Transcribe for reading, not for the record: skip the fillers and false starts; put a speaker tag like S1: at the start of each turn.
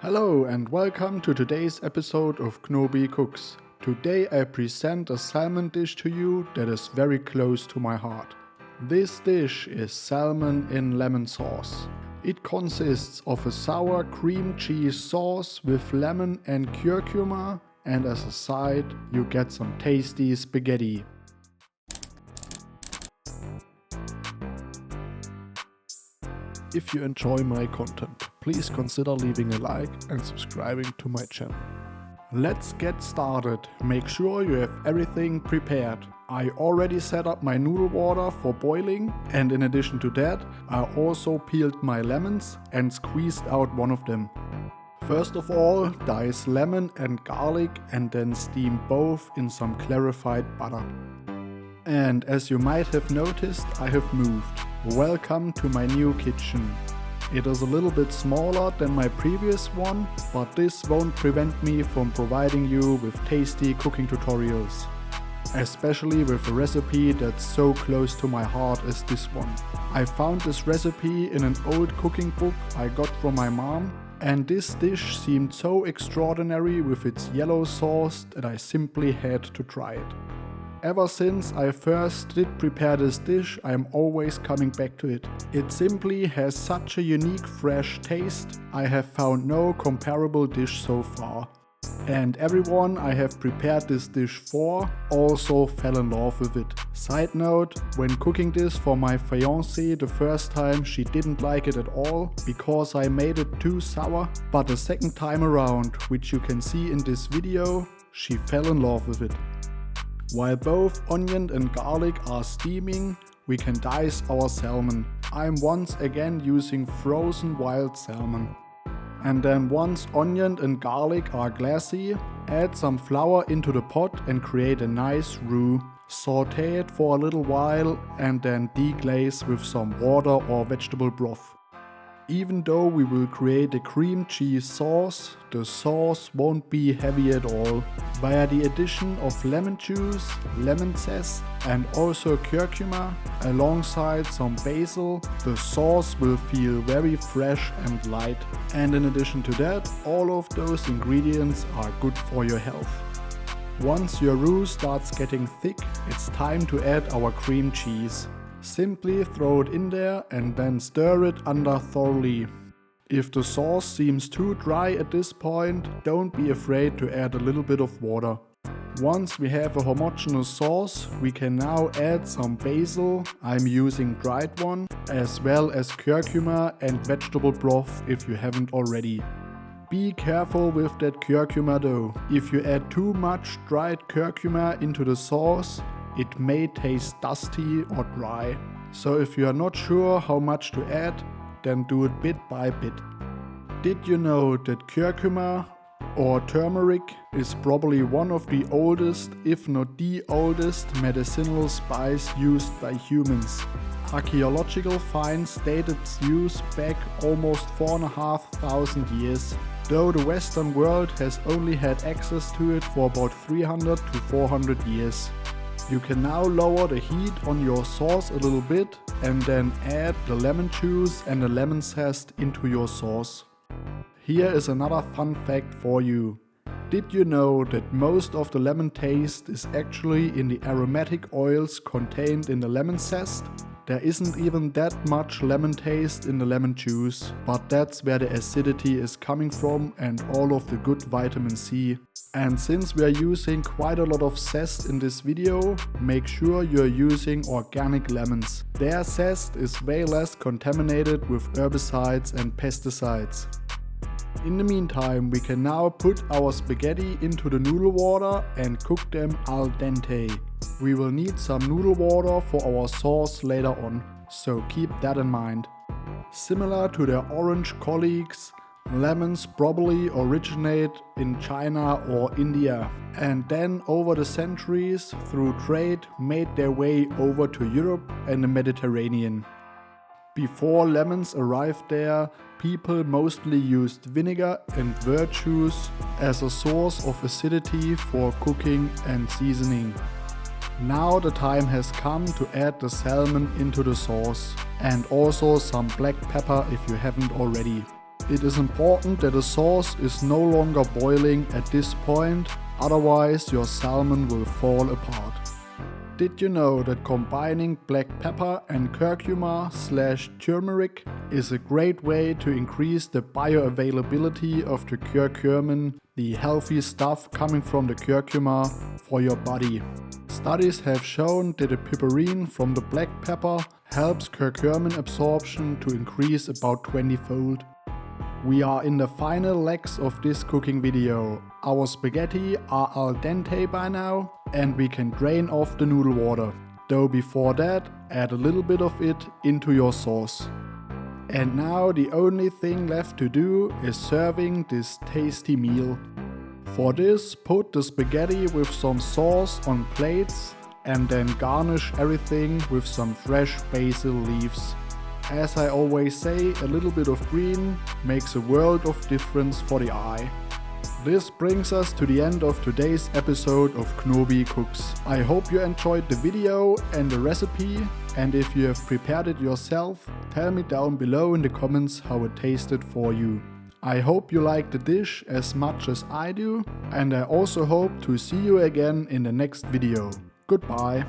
S1: Hello and welcome to today's episode of Knobi Cooks. Today I present a salmon dish to you that is very close to my heart. This dish is salmon in lemon sauce. It consists of a sour cream cheese sauce with lemon and curcuma, and as a side you get some tasty spaghetti. If you enjoy my content, please consider leaving a like and subscribing to my channel. Let's get started. Make sure you have everything prepared. I already set up my noodle water for boiling, and in addition to that, I also peeled my lemons and squeezed out one of them. First of all, dice lemon and garlic and then steam both in some clarified butter. And as you might have noticed, I have moved. Welcome to my new kitchen. It is a little bit smaller than my previous one, but this won't prevent me from providing you with tasty cooking tutorials. Especially with a recipe that's so close to my heart as this one. I found this recipe in an old cooking book I got from my mom, and this dish seemed so extraordinary with its yellow sauce that I simply had to try it. Ever since I first did prepare this dish, I am always coming back to it. It simply has such a unique fresh taste. I have found no comparable dish so far. And everyone I have prepared this dish for also fell in love with it. Side note, when cooking this for my fiancée the first time, she didn't like it at all because I made it too sour, but the second time around, which you can see in this video, she fell in love with it. While both onion and garlic are steaming, we can dice our salmon. I'm once again using frozen wild salmon. And then once onion and garlic are glassy, add some flour into the pot and create a nice roux. Saute it for a little while and then deglaze with some water or vegetable broth. Even though we will create a cream cheese sauce, the sauce won't be heavy at all. Via the addition of lemon juice, lemon zest and also curcuma alongside some basil, the sauce will feel very fresh and light. And in addition to that, all of those ingredients are good for your health. Once your roux starts getting thick, it's time to add our cream cheese. Simply throw it in there and then stir it under thoroughly. If the sauce seems too dry at this point, don't be afraid to add a little bit of water. Once we have a homogeneous sauce, we can now add some basil, I'm using dried one, as well as curcuma and vegetable broth if you haven't already. Be careful with that curcuma though. If you add too much dried curcuma into the sauce, it may taste dusty or dry. So if you are not sure how much to add, then do it bit by bit. Did you know that curcuma or turmeric is probably one of the oldest, if not the oldest, medicinal spice used by humans? Archaeological finds date its use back almost 4,500 years, though the Western world has only had access to it for about 300 to 400 years. You can now lower the heat on your sauce a little bit and then add the lemon juice and the lemon zest into your sauce. Here is another fun fact for you. Did you know that most of the lemon taste is actually in the aromatic oils contained in the lemon zest? There isn't even that much lemon taste in the lemon juice, but that's where the acidity is coming from and all of the good vitamin C. And since we are using quite a lot of zest in this video, make sure you are using organic lemons. Their zest is way less contaminated with herbicides and pesticides. In the meantime, we can now put our spaghetti into the noodle water and cook them al dente. We will need some noodle water for our sauce later on, so keep that in mind. Similar to their orange colleagues, lemons probably originate in China or India, and then over the centuries, through trade, made their way over to Europe and the Mediterranean. Before lemons arrived there, people mostly used vinegar and verjuice as a source of acidity for cooking and seasoning. Now the time has come to add the salmon into the sauce, and also some black pepper if you haven't already. It is important that the sauce is no longer boiling at this point, otherwise your salmon will fall apart. Did you know that combining black pepper and curcuma/turmeric is a great way to increase the bioavailability of the curcumin, the healthy stuff coming from the curcuma, for your body? Studies have shown that the piperine from the black pepper helps curcumin absorption to increase about 20-fold. We are in the final legs of this cooking video. Our spaghetti are al dente by now and we can drain off the noodle water. Though before that, add a little bit of it into your sauce. And now the only thing left to do is serving this tasty meal. For this, put the spaghetti with some sauce on plates and then garnish everything with some fresh basil leaves. As I always say, a little bit of green makes a world of difference for the eye. This brings us to the end of today's episode of Knobi Cooks. I hope you enjoyed the video and the recipe, and if you have prepared it yourself, tell me down below in the comments how it tasted for you. I hope you like the dish as much as I do, and I also hope to see you again in the next video. Goodbye.